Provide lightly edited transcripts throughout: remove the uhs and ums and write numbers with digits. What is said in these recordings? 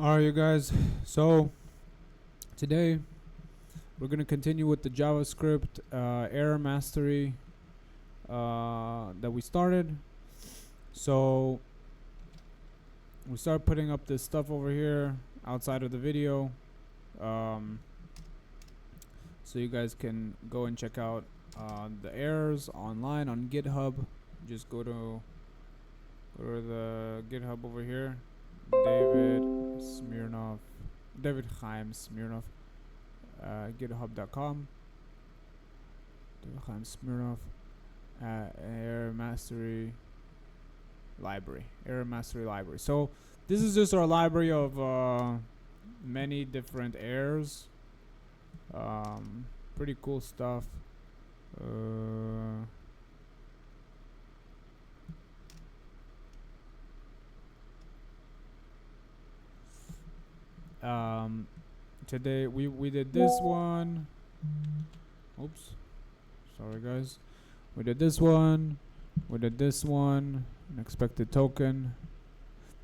Alright, you guys. So today we're gonna continue with the JavaScript error mastery that we started. So we start putting up this stuff over here outside of the video, so you guys can go and check out the errors online on GitHub. Just go to the GitHub over here. David Chaim Smirnov, github.com. David Chaim Smirnov, error mastery library. So this is just our library of many different errors. Pretty cool stuff. Today we did this one. Oops, sorry guys. We did this one. An expected token.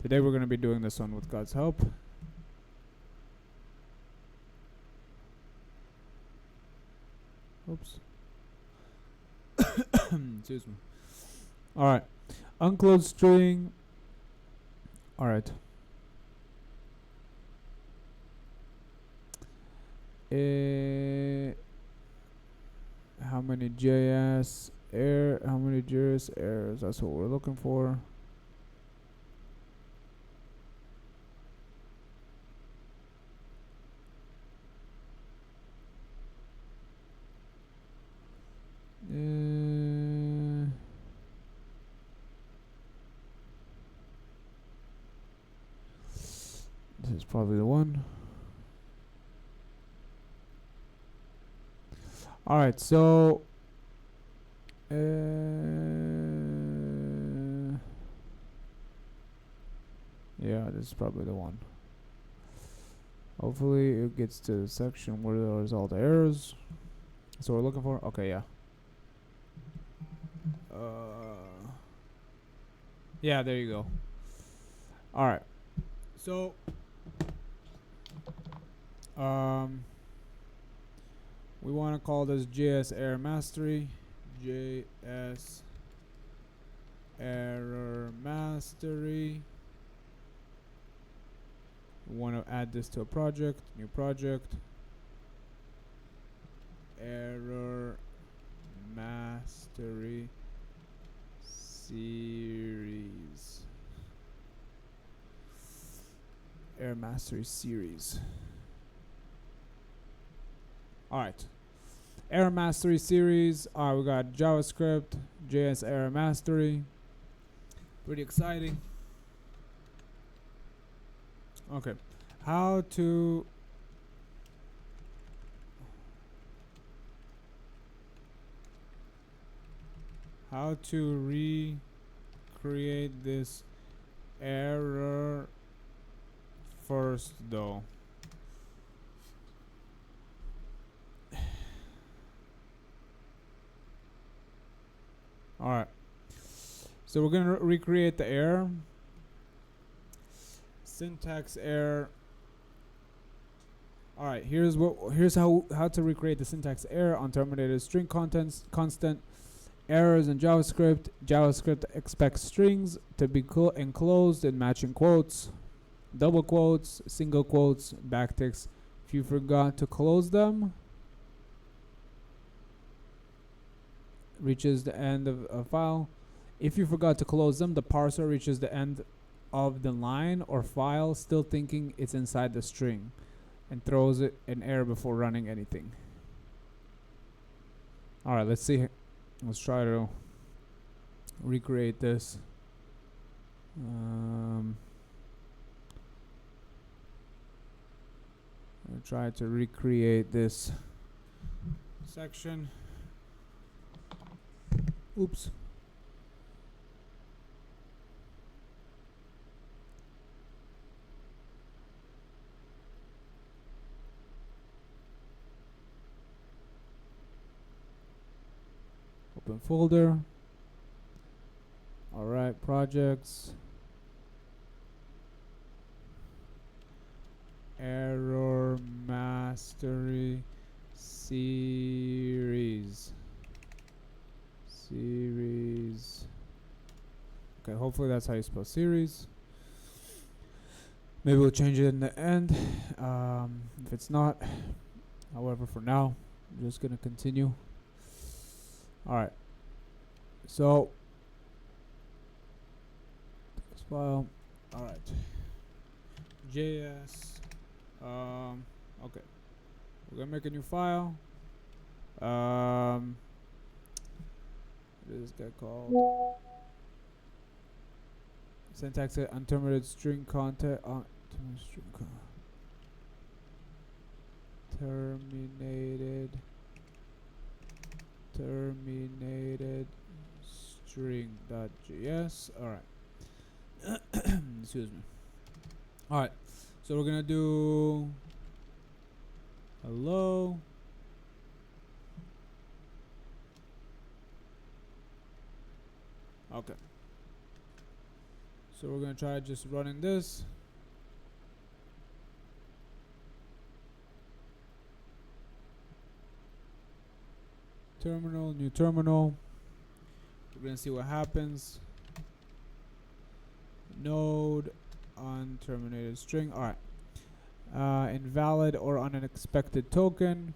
Today we're gonna be doing this one with God's help. Oops. Excuse me. Alright. Unclosed string. Alright. How many JS errors? That's what we're looking for. This is probably the one. Alright, so yeah, this is probably the one. Hopefully it gets to the section where there's all the errors. So we're looking for, okay, yeah. Yeah, there you go. Alright. So we want to call this JS error mastery. JS error mastery. We want to add this to a project, new project. Error mastery series. Error mastery series. Alright. Error mastery series. Alright, we got JavaScript, JS error mastery. Pretty exciting. Okay. How to recreate this error first though. Alright, so we're gonna recreate the error. Syntax error. Alright, here's how to recreate the syntax error on terminated string constant. Errors in JavaScript. JavaScript expects strings to be enclosed in matching quotes, double quotes, single quotes, backticks. If you forgot to close them, reaches the end of a file. If you forgot to close them, the parser reaches the end of the line or file, still thinking it's inside the string, and throws it an error before running anything. Alright, let's see. Let's try to recreate this. I'll try to recreate this section. Oops. Open folder. Alright, projects. series. Okay, hopefully that's how you spell series. Maybe we'll change it in the end if it's not. However, for now, I'm just gonna continue. Alright, so text file. Alright, JS. Okay, we're gonna make a new file. What is this guy called? Syntax unterminated string content. Terminated string.js. Alright. Excuse me. Alright. So we're gonna do hello. Okay. So we're gonna try just running this. Terminal, new terminal. We're gonna see what happens. Node unterminated string. Alright. Invalid or unexpected token.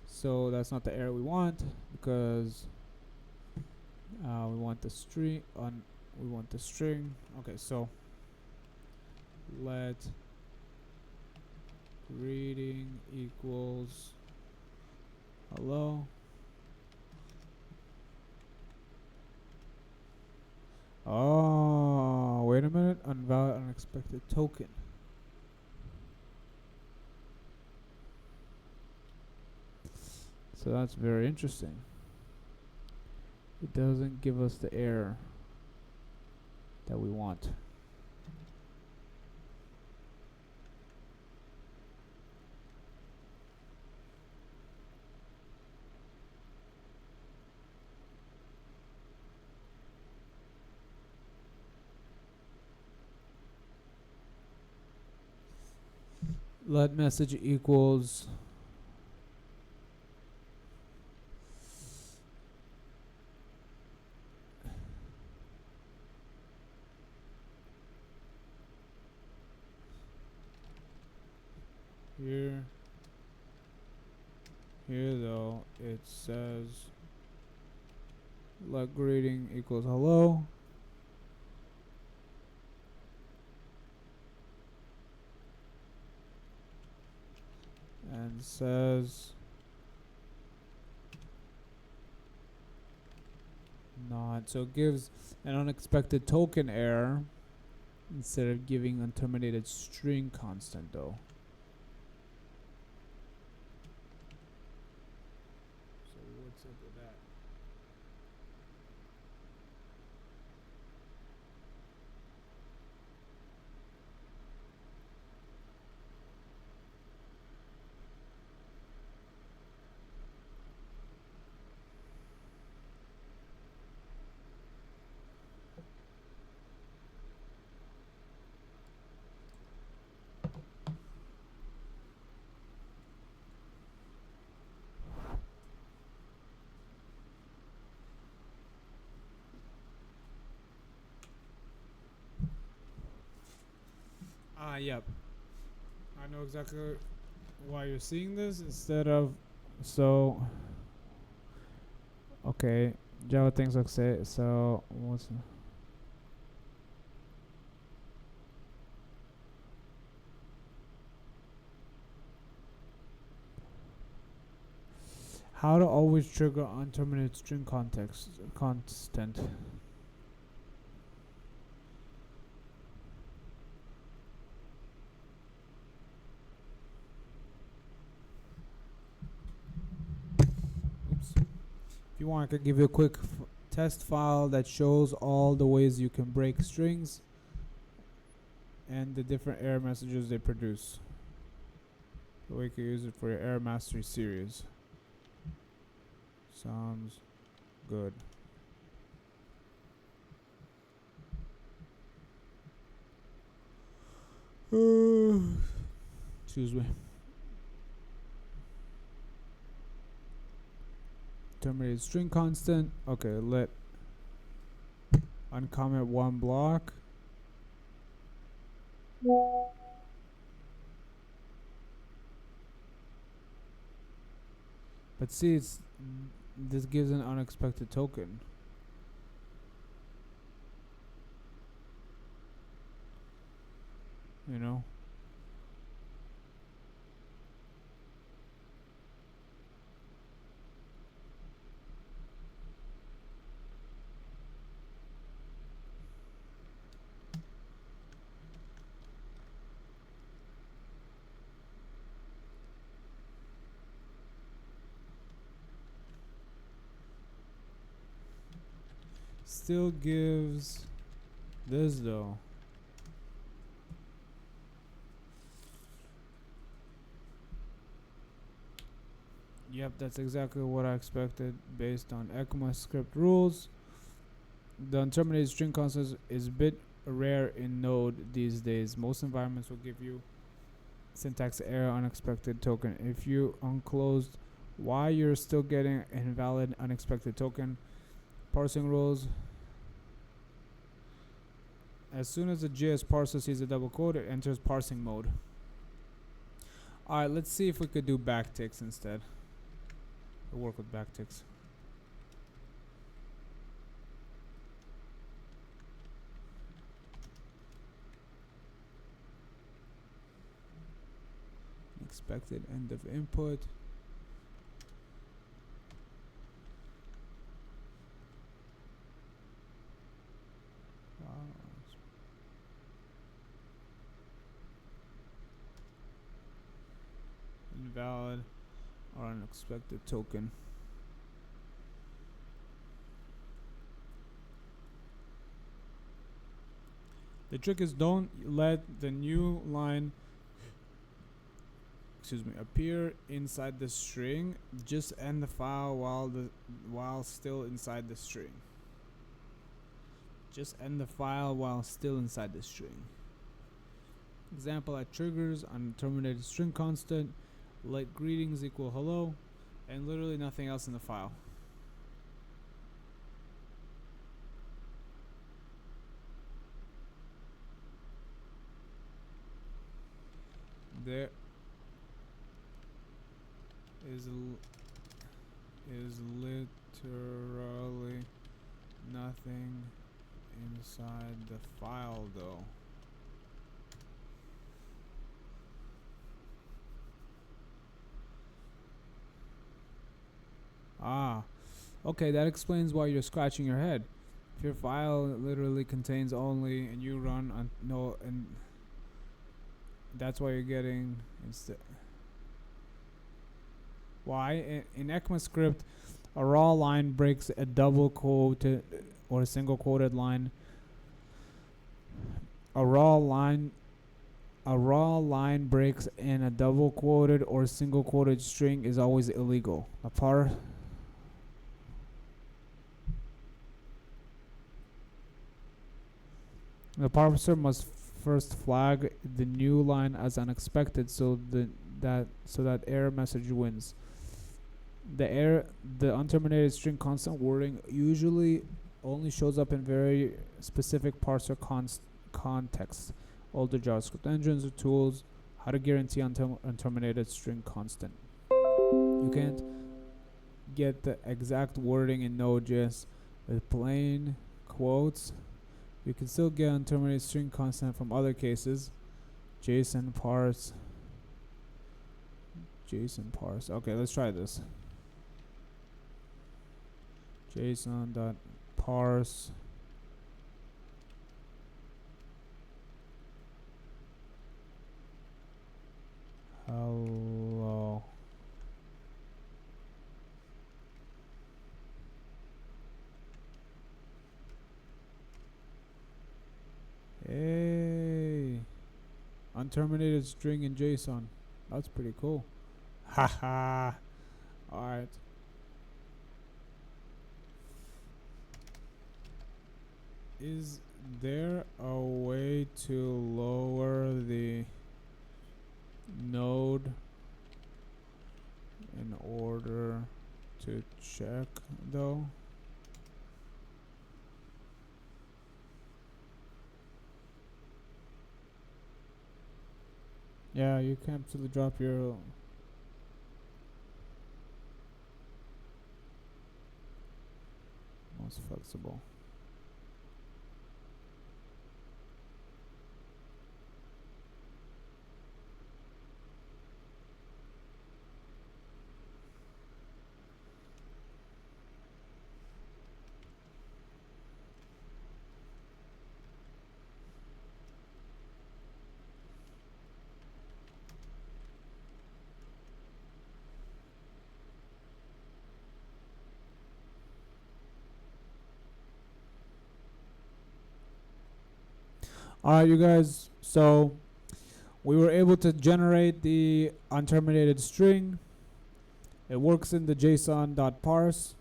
So that's not the error we want because we want the string Okay, so let greeting equals hello. Oh, wait a minute. Invalid unexpected token. So that's very interesting. It doesn't give us the error that we want. Let message equals here though it says let greeting equals hello. And says not, so it gives an unexpected token error instead of giving unterminated string constant though. So what's up with that? Yep. I know exactly why you're seeing this instead of okay, Java things like say so what's how to always trigger unterminated string constant. If you want, I could give you a quick test file that shows all the ways you can break strings and the different error messages they produce. So we can use it for your error mastery series. Sounds good. Excuse me. unterminated string constant. Okay, let uncomment one block. But see, this gives an unexpected token. You know? Still gives this though. Yep, that's exactly what I expected based on ECMAScript rules. The unterminated string constant is a bit rare in Node these days. Most environments will give you syntax error unexpected token. If you unclosed why you're still getting invalid unexpected token, parsing rules. As soon as the JS parser sees a double quote, it enters parsing mode. Alright, let's see if we could do backticks instead. We'll work with backticks. Expected end of input. Invalid or unexpected token. The trick is don't let the new line appear inside the string. Just end the file while still inside the string. Just end the file while still inside the string. Example at triggers on terminated string constant, let greetings equal hello, and literally nothing else in the file. There is literally nothing inside the file though. Ah, okay, that explains why you're scratching your head. If your file literally contains only and you run on no, and that's why you're getting instead. Why in ECMAScript a raw line breaks a double quoted or a single quoted line. A raw line breaks in a double quoted or single quoted string is always illegal. The parser must first flag the new line as unexpected so that error message wins. The unterminated string constant wording usually only shows up in very specific parser contexts. Older JavaScript engines or tools, how to guarantee unterminated string constant. You can't get the exact wording in Node.js with plain quotes. You can still get unterminated string constant from other cases. JSON.parse. Okay, let's try this. JSON.parse. Hello. Hey. Unterminated string in JSON. That's pretty cool. Haha. Alright. Is there a way to lower the node in order to check though. Yeah, you can absolutely drop your most flexible. Alright, you guys, so we were able to generate the unterminated string. It works in the JSON.parse.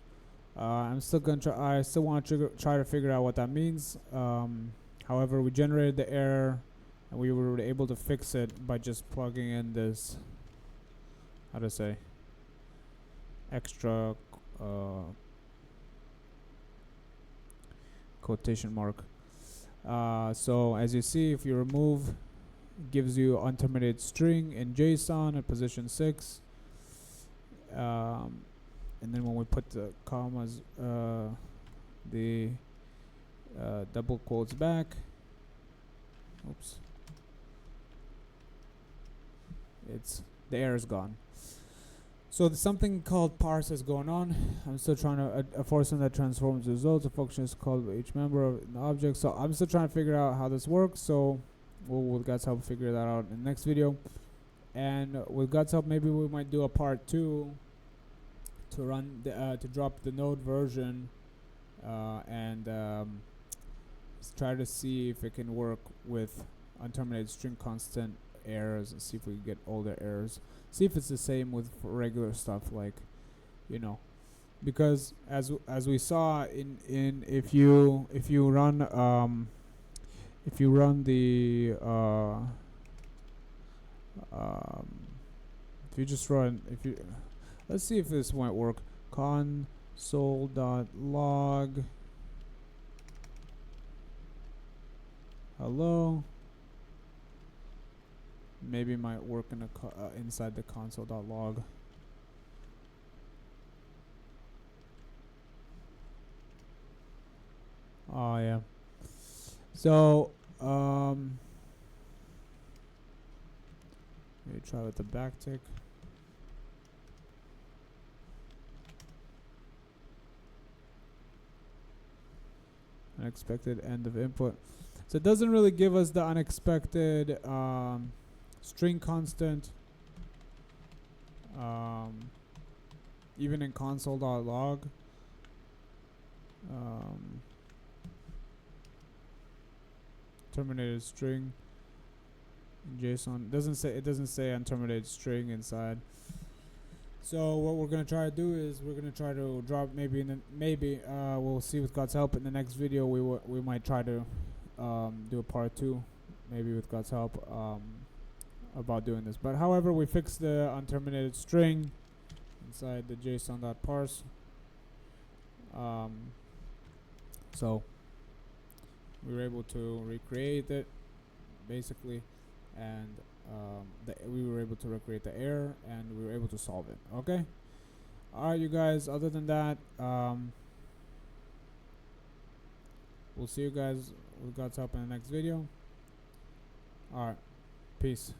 I'm still gonna try. I still want to try to figure out what that means. However, we generated the error, and we were able to fix it by just plugging in this. How to say? Extra quotation mark. So as you see, if you remove, it gives you unterminated string in JSON at position 6. And then when we put the commas, the double quotes back, oops, the error is gone. So there's something called parse is going on. I'm still trying to a function that transforms results. A function is called each member of the object. So I'm still trying to figure out how this works. So we'll with God's help figure that out in the next video. And with God's help, maybe we might do a part 2 to run the to drop the node version and try to see if it can work with unterminated string constant errors and see if we can get all the errors. See if it's the same with regular stuff, like, you know, because as we saw in if you run the if you just run let's see if this might work. Console.log hello. Maybe it might work in inside the console.log. Oh yeah. So maybe try with the backtick. Unexpected end of input. So it doesn't really give us the unexpected string constant even in console.log. Terminated string JSON doesn't say unterminated string inside. So what we're gonna try to do is we're gonna try to drop maybe we'll see with God's help in the next video. We might try to do a part 2, maybe with God's help, about doing this. But however, we fixed the unterminated string inside the JSON.parse. So we were able to recreate it basically, and we were able to recreate the error, and we were able to solve it. Okay. Alright, you guys, other than that, we'll see you guys with God's help in the next video. Alright, peace.